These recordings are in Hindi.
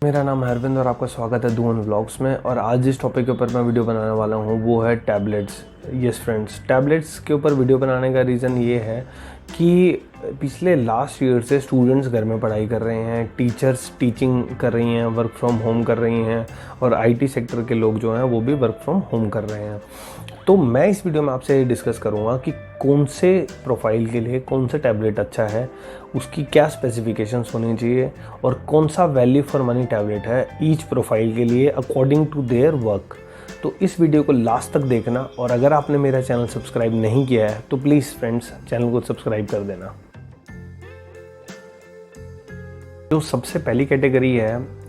मेरा नाम है अरविंद और आपका स्वागत है धुवन व्लॉग्स में। और आज जिस टॉपिक के ऊपर मैं वीडियो बनाने वाला हूँ वो है टैबलेट्स। यस फ्रेंड्स, टैबलेट्स के ऊपर वीडियो बनाने का रीज़न ये है कि पिछले लास्ट ईयर से स्टूडेंट्स घर में पढ़ाई कर रहे हैं, टीचर्स टीचिंग कर रही हैं, वर्क फ्रॉम होम कर रही हैं, और आईटी सेक्टर के लोग जो हैं वो भी वर्क फ्रॉम होम कर रहे हैं। तो मैं इस वीडियो में आपसे डिस्कस करूंगा कि कौन से प्रोफाइल के लिए कौन सा टैबलेट अच्छा है, उसकी क्या स्पेसिफिकेशंस होनी चाहिए, और कौन सा वैल्यू फॉर मनी टैबलेट है ईच प्रोफाइल के लिए अकॉर्डिंग टू देयर वर्क। तो इस वीडियो को लास्ट तक देखना, और अगर आपने मेरा चैनल सब्सक्राइब नहीं किया है तो प्लीज़ फ्रेंड्स चैनल को सब्सक्राइब कर देना। जो सबसे पहली कैटेगरी है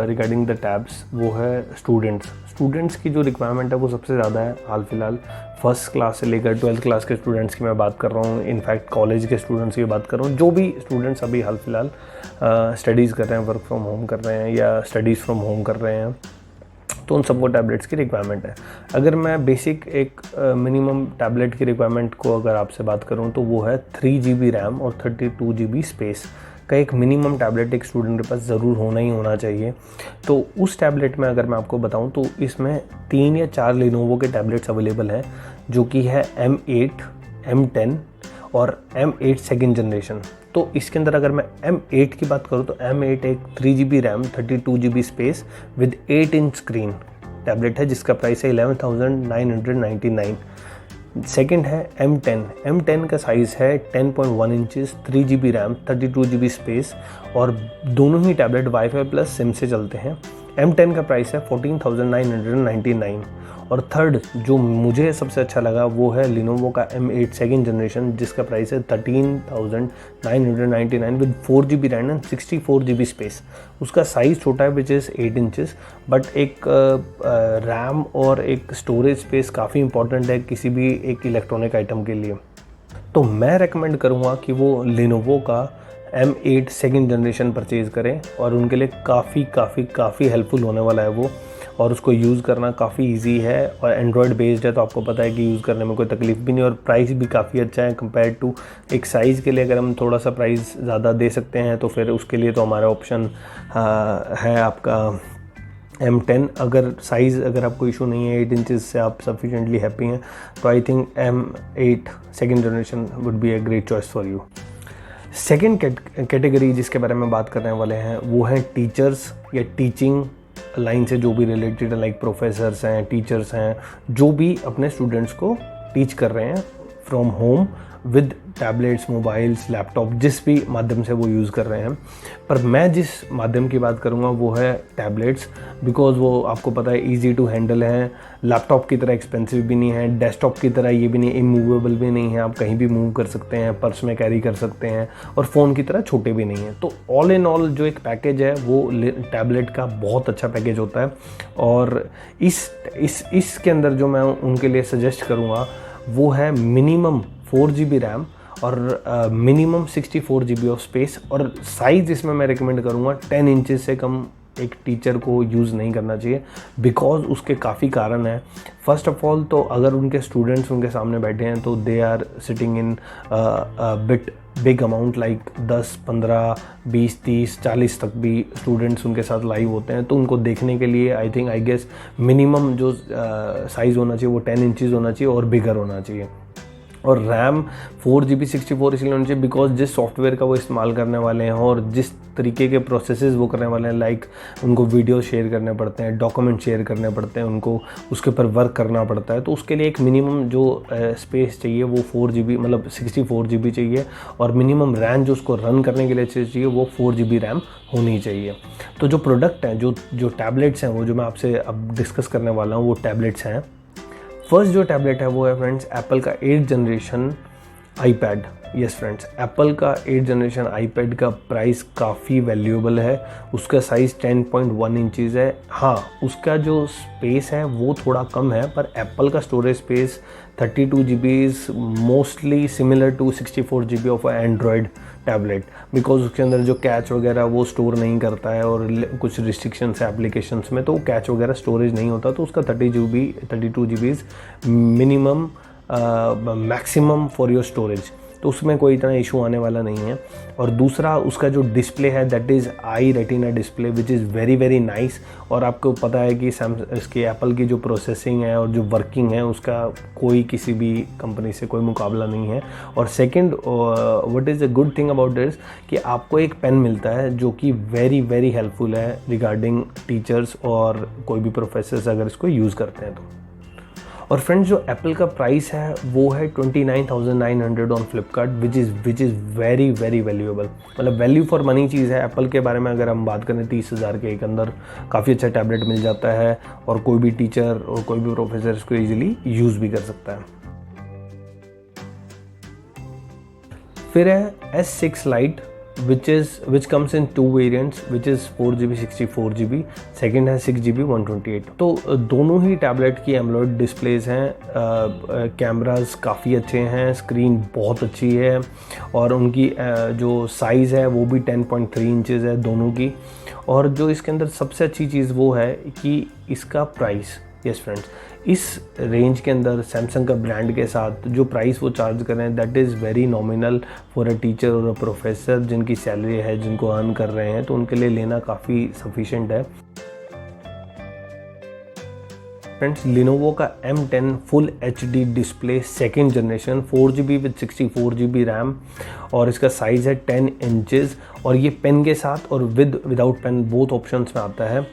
रिगार्डिंग द टैब्स वो है स्टूडेंट्स की जो रिक्वायरमेंट है वो सबसे ज़्यादा है। हाल फिलहाल फर्स्ट क्लास से लेकर 12th क्लास के स्टूडेंट्स की मैं बात कर रहा हूँ, इनफैक्ट कॉलेज के स्टूडेंट्स की बात कर रहा हूँ। जो भी स्टूडेंट्स अभी हाल फिलहाल स्टडीज़ कर रहे हैं, वर्क फ्रॉम होम कर रहे हैं या स्टडीज़ फ्रॉम होम कर रहे हैं, तो उन सबको टैबलेट्स की रिक्वायरमेंट है। अगर मैं बेसिक एक मिनिमम टैबलेट की रिक्वायरमेंट को अगर आपसे बात करूं तो वो है 3 GB रैम और 32 GB स्पेस का एक मिनिमम टैबलेट एक स्टूडेंट के पास ज़रूर होना ही होना चाहिए। तो उस टैबलेट में अगर मैं आपको बताऊं तो इसमें 3 या 4 लिनोवो के टैबलेट्स अवेलेबल हैं, जो कि है M8, M10 और M8 सेकेंड जनरेशन। तो इसके अंदर अगर मैं M8 की बात करूँ तो M8 एक 3 GB RAM 32 GB space with 8 inch screen tablet है, जिसका प्राइस है 11,999। सेकेंड है M10 का साइज़ है 10.1 inches, 3 GB RAM 32 GB space, और दोनों ही टैबलेट वाईफाई प्लस सिम से चलते हैं। M10 का प्राइस है 14,999। और थर्ड जो मुझे सबसे अच्छा लगा वो है लिनोवो का M8 सेकेंड जनरेशन, जिसका प्राइस है 13,999 with 4 GB RAM and 64 GB space. उसका साइज़ छोटा है विच इज़ 8 इंचज़, बट एक रैम और एक स्टोरेज स्पेस काफ़ी इंपॉर्टेंट है किसी भी एक इलेक्ट्रॉनिक आइटम के लिए। तो मैं रेकमेंड करूँगा कि वो लिनोवो का M8 सेकेंड जनरेशन परचेज़ करें, और उनके लिए काफ़ी हेल्पफुल होने वाला है वो, और उसको यूज़ करना काफ़ी इजी है, और एंड्रॉयड बेस्ड है तो आपको पता है कि यूज़ करने में कोई तकलीफ भी नहीं, और प्राइस भी काफ़ी अच्छा है कंपेयर टू एक साइज़ के लिए। अगर हम थोड़ा सा प्राइस ज़्यादा दे सकते हैं तो फिर उसके लिए तो हमारा ऑप्शन है आपका M10। अगर साइज़ अगर आपको इशू नहीं है, 8 इंचज़ से आप सफिशेंटली हैप्पी हैं, तो I think M8 second generation would be a great choice for you. Second category जिसके बारे में बात करने वाले हैं वो हैं टीचर्स या टीचिंग लाइन से जो भी रिलेटेड, लाइक प्रोफेसर्स हैं, टीचर्स हैं, जो भी अपने स्टूडेंट्स को टीच कर रहे हैं from home with tablets, mobiles, laptop, जिस भी माध्यम से वो यूज़ कर रहे हैं। पर मैं जिस माध्यम की बात करूँगा वो है टैबलेट्स, बिकॉज़ वो आपको पता है ईजी टू हैंडल हैं, लैपटॉप की तरह एक्सपेंसिव भी नहीं है, डेस्कटॉप की तरह ये भी नहीं, इमूवेबल भी नहीं है, आप कहीं भी मूव कर सकते हैं, पर्स में कैरी कर सकते हैं, और फ़ोन की तरह छोटे भी नहीं हैं। तो ऑल इन ऑल जो एक पैकेज है वो टैबलेट का बहुत अच्छा पैकेज होता है। और इसके अंदर जो मैं उनके लिए सजेस्ट करूँगा वो है मिनिमम 4 GB रैम और मिनिमम 64 GB ऑफ स्पेस, और साइज़ इसमें मैं रिकमेंड करूँगा 10 इंचज़ से कम एक टीचर को यूज़ नहीं करना चाहिए, बिकॉज उसके काफ़ी कारण हैं। फर्स्ट ऑफ ऑल तो अगर उनके स्टूडेंट्स उनके सामने बैठे हैं तो they are sitting in bit big amount, like 10, 15, 20, 30, 40 तक भी स्टूडेंट्स उनके साथ लाइव होते हैं। तो उनको देखने के लिए आई गेस मिनिमम जो साइज़ होना चाहिए वो 10 इंचज़ होना चाहिए और बिगर होना चाहिए। और रैम 4 GB 64 इसलिए होना चाहिए बिकॉज जिस सॉफ्टवेयर का वो इस्तेमाल करने वाले हैं और जिस तरीके के प्रोसेसेस वो करने वाले हैं, लाइक उनको वीडियो शेयर करने पड़ते हैं, डॉक्यूमेंट शेयर करने पड़ते हैं, उनको उसके ऊपर वर्क करना पड़ता है, तो उसके लिए एक मिनिमम जो स्पेस चाहिए वो 4 GB मतलब 64 GB चाहिए, और मिनिमम रैम जो उसको रन करने के लिए चाहिए वो 4 GB रैम होनी चाहिए। तो जो प्रोडक्ट हैं, जो टैबलेट्स हैं, वो जो मैं आपसे अब डिस्कस करने वाला हूँ वो टैबलेट्स हैं। फर्स्ट जो टैबलेट है वो है फ्रेंड्स एप्पल का 8th generation iPad. Yes friends, Apple का 8th जनरेशन आईपैड का प्राइस काफ़ी वैल्यूएबल है। उसका साइज़ 10.1 इंचज़ है। हाँ, उसका जो स्पेस है वो थोड़ा कम है, पर एप्पल का storage space 32 GB is mostly similar to 64 GB of Android tablet, because उसके अंदर जो कैच वगैरह वो स्टोर नहीं करता है, और कुछ रिस्ट्रिक्शंस है एप्लीकेशंस में, तो कैच वगैरह स्टोरेज नहीं होता, तो उसका 32 GB is minimum maximum for your storage. तो तो उसमें कोई इतना इशू आने वाला नहीं है। और दूसरा उसका जो डिस्प्ले है that is I retina display which is very very nice. और आपको पता है कि इसकी एप्पल की जो प्रोसेसिंग है और जो वर्किंग है उसका कोई किसी भी कंपनी से कोई मुकाबला नहीं है। और second what is the good thing about this कि आपको एक पेन मिलता है जो कि वेरी वेरी हेल्पफुल है रिगार्डिंग टीचर्स और कोई भी प्रोफेसर्स अगर इसको यूज़ करते हैं तो। और फ्रेंड्स जो एप्पल का प्राइस है वो है 29,900 on Flipkart which is very very valuable, मतलब वैल्यू फॉर मनी चीज़ है। एप्पल के बारे में अगर हम बात करें 30,000 के एक अंदर काफ़ी अच्छा टैबलेट मिल जाता है और कोई भी टीचर और कोई भी प्रोफेसर इसको ईजिली यूज़ भी कर सकता है। फिर है S6 Lite which comes in two variants which is 4GB 64GB, second है 6GB 128। तो दोनों ही टैबलेट की एमोलेड डिस्प्लेज हैं, कैमरास काफ़ी अच्छे हैं, स्क्रीन बहुत अच्छी है और उनकी जो साइज़ है वो भी 10.3 इंचेस है दोनों की। और जो इसके अंदर सबसे अच्छी चीज़ वो है कि इसका प्राइस, यस फ्रेंड्स, इस रेंज के अंदर सैमसंग का ब्रांड के साथ जो प्राइस वो चार्ज कर रहे हैं that is very nominal for a teacher और अ प्रोफेसर जिनकी सैलरी है, जिनको अर्न कर रहे हैं, तो उनके लिए लेना काफ़ी सफिशिएंट है। फ्रेंड्स लिनोवो का M10 full HD display second generation 4GB with 64GB RAM और इसका साइज़ है 10 इंचेस और ये पेन के साथ और विदाउट पेन बोथ ऑप्शंस में आता है।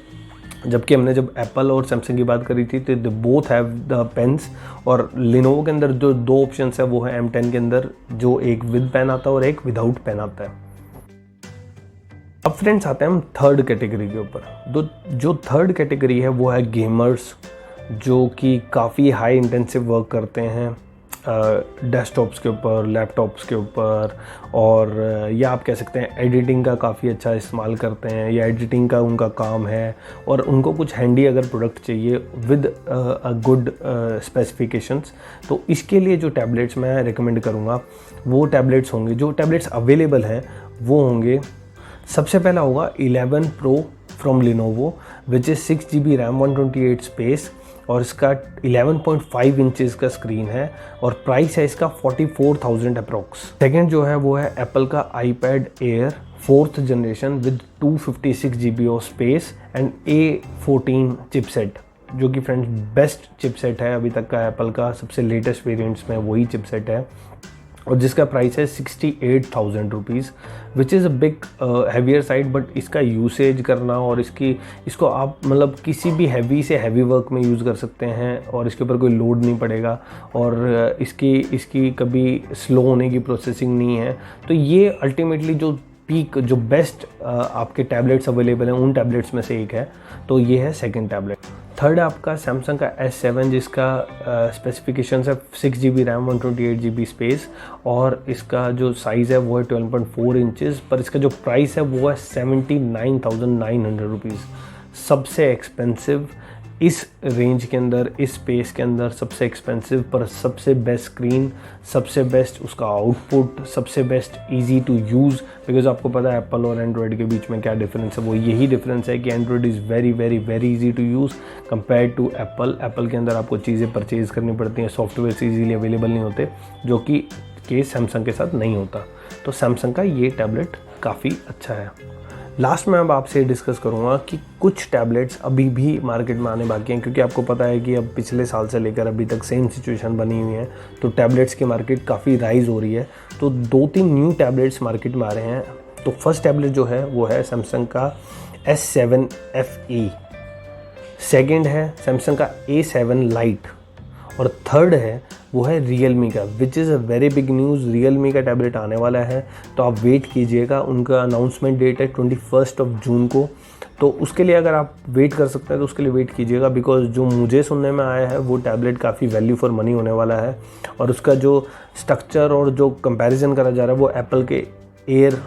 जबकि हमने जब एप्पल और सैमसंग की बात करी थी तो they both have the pens, और लिनोवो के अंदर जो दो ऑप्शंस है वो है M10 के अंदर जो एक विद पेन आता है और एक विदाउट पेन आता है। अब फ्रेंड्स आते हैं हम थर्ड कैटेगरी के ऊपर। तो जो थर्ड कैटेगरी है वो है गेमर्स जो कि काफ़ी हाई इंटेंसिव वर्क करते हैं डेस्कटॉप्स के ऊपर, लैपटॉप्स के ऊपर, और या आप कह सकते हैं एडिटिंग का काफ़ी अच्छा इस्तेमाल करते हैं या एडिटिंग का उनका काम है और उनको कुछ हैंडी अगर प्रोडक्ट चाहिए विद अ गुड स्पेसिफिकेशंस, तो इसके लिए जो टैबलेट्स मैं रिकमेंड करूँगा वो टैबलेट्स होंगे, जो टैबलेट्स अवेलेबल हैं वो होंगे, सबसे पहला होगा 11 Pro from Lenovo which is 6GB RAM 128 space और इसका 11.5 इंचेस का स्क्रीन है और प्राइस है इसका 44,000 अप्रॉक्स। सेकेंड जो है वो है एप्पल का iPad Air 4th generation with 256GB of space and A14 chipset, जो कि फ्रेंड्स बेस्ट चिपसेट है अभी तक का एप्पल का, सबसे लेटेस्ट वेरिएंट्स में वही चिपसेट है और जिसका प्राइस है 68,000 rupees which is a big heavier side. But इसका यूसेज करना और इसको आप मतलब किसी भी हैवी से हैवी वर्क में यूज़ कर सकते हैं और इसके ऊपर कोई लोड नहीं पड़ेगा और इसकी कभी स्लो होने की प्रोसेसिंग नहीं है। तो ये अल्टीमेटली जो बेस्ट आपके टैबलेट्स अवेलेबल हैं उन टैबलेट्स में से एक है, तो ये है सेकंड टैबलेट। थर्ड आपका सैमसंग का S7 जिसका स्पेसिफिकेशन है 6GB रैम 128GB स्पेस और इसका जो साइज़ है वो है 12.4 इंचेस, पर इसका जो प्राइस है वो है 79,900 रुपीज़, सबसे एक्सपेंसिव इस रेंज के अंदर, इस स्पेस के अंदर सबसे एक्सपेंसिव पर सबसे बेस्ट स्क्रीन, सबसे बेस्ट उसका आउटपुट, सबसे best easy to use. Because आपको पता है एप्पल और एंड्रॉयड के बीच में क्या डिफरेंस है, वो यही डिफरेंस है कि Android is very very very easy to use compare to Apple. Apple के अंदर आपको चीज़ें परचेज़ करनी पड़ती हैं, सॉफ्टवेयर ईजीली अवेलेबल नहीं होते, जो कि केस सैमसंग के साथ नहीं होता। तो सैमसंग का ये टैबलेट काफ़ी अच्छा है। लास्ट में अब आपसे डिस्कस करूँगा कि कुछ टैबलेट्स अभी भी मार्केट में आने बाकी हैं, क्योंकि आपको पता है कि अब पिछले साल से लेकर अभी तक सेम सिचुएशन बनी हुई है, तो टैबलेट्स की मार्केट काफ़ी राइज़ हो रही है। तो 2-3 न्यू टैबलेट्स मार्केट में आ रहे हैं। तो फर्स्ट टैबलेट जो है वो है सैमसंग का S7 FE, सेकेंड है सैमसंग का A7 Lite और थर्ड है वो है रियलमी का, which is a very big news. Realme का टैबलेट आने वाला है, तो आप वेट कीजिएगा, उनका अनाउंसमेंट डेट है 21 जून को, तो उसके लिए अगर आप वेट कर सकते हैं तो उसके लिए वेट कीजिएगा। बिकॉज जो मुझे सुनने में आया है वो टैबलेट काफ़ी वैल्यू फॉर मनी होने वाला है और उसका जो स्ट्रक्चर और जो कंपैरिजन करा जा रहा है वो एप्पल के एयर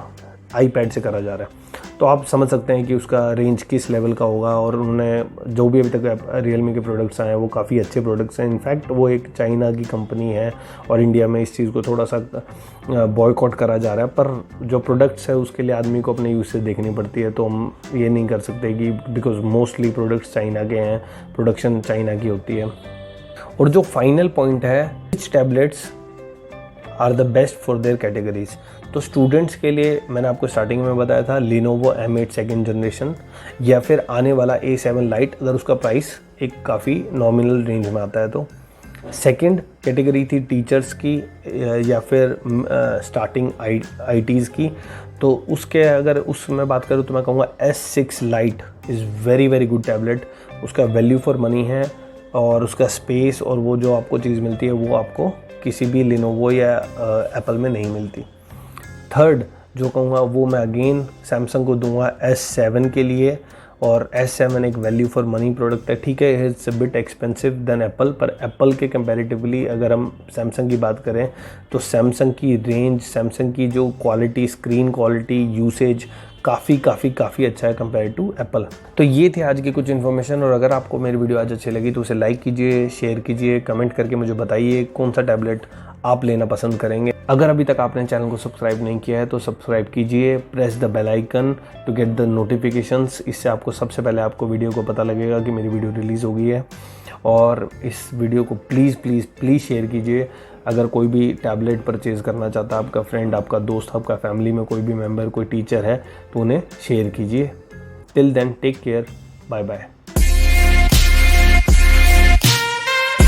iPad से करा जा रहा है, तो आप समझ सकते हैं कि उसका रेंज किस लेवल का होगा। और उन्होंने जो भी अभी तक रियलमी के प्रोडक्ट्स आए हैं वो काफ़ी अच्छे प्रोडक्ट्स हैं। इनफैक्ट वो एक चाइना की कंपनी है और इंडिया में इस चीज़ को थोड़ा सा बॉयकॉट करा जा रहा है, पर जो प्रोडक्ट्स है उसके लिए आदमी को अपने यूज से देखनी पड़ती है। तो हम ये नहीं कर सकते कि बिकॉज मोस्टली प्रोडक्ट्स चाइना के हैं, प्रोडक्शन चाइना की होती है। और जो फाइनल पॉइंट है, which tablets are the best for their categories. तो स्टूडेंट्स के लिए मैंने आपको स्टार्टिंग में बताया था Lenovo M8 सेकेंड जनरेशन या फिर आने वाला A7 लाइट, अगर उसका प्राइस एक काफ़ी नॉमिनल रेंज में आता है। तो सेकंड कैटेगरी थी टीचर्स की या फिर स्टार्टिंग ITs की। तो उसके अगर उसमें बात करूँ तो मैं कहूँगा S6 light is very very good tablet. उसका वैल्यू फॉर मनी है और उसका स्पेस और वो जो आपको चीज़ मिलती है वो आपको किसी भी Lenovo या एप्पल में नहीं मिलती। थर्ड जो कहूँगा वो मैं अगेन सैमसंग को दूंगा S7 के लिए, और S7 एक वैल्यू फॉर मनी प्रोडक्ट है। ठीक है, it's a bit expensive than Apple, पर एप्पल के कंपैरेटिवली अगर हम सैमसंग की बात करें तो सैमसंग की रेंज, सैमसंग की जो क्वालिटी, स्क्रीन क्वालिटी, यूसेज काफ़ी अच्छा है कंपेयर टू एप्पल। तो ये थे आज की कुछ इन्फॉर्मेशन, और अगर आपको मेरी वीडियो आज अच्छी लगी तो उसे लाइक कीजिए, शेयर कीजिए, कमेंट करके मुझे बताइए कौन सा टैबलेट आप लेना पसंद करेंगे। अगर अभी तक आपने चैनल को सब्सक्राइब नहीं किया है तो सब्सक्राइब कीजिए, press the bell icon to get the notifications. इससे आपको सबसे पहले आपको वीडियो को पता लगेगा कि मेरी वीडियो रिलीज़ हो गई है। और इस वीडियो को प्लीज़ शेयर कीजिए। अगर कोई भी टैबलेट परचेज़ करना चाहता है, आपका फ्रेंड, आपका दोस्त, आपका फैमिली में कोई भी मेम्बर, कोई टीचर है, तो उन्हें शेयर कीजिए। Till then take care, bye bye.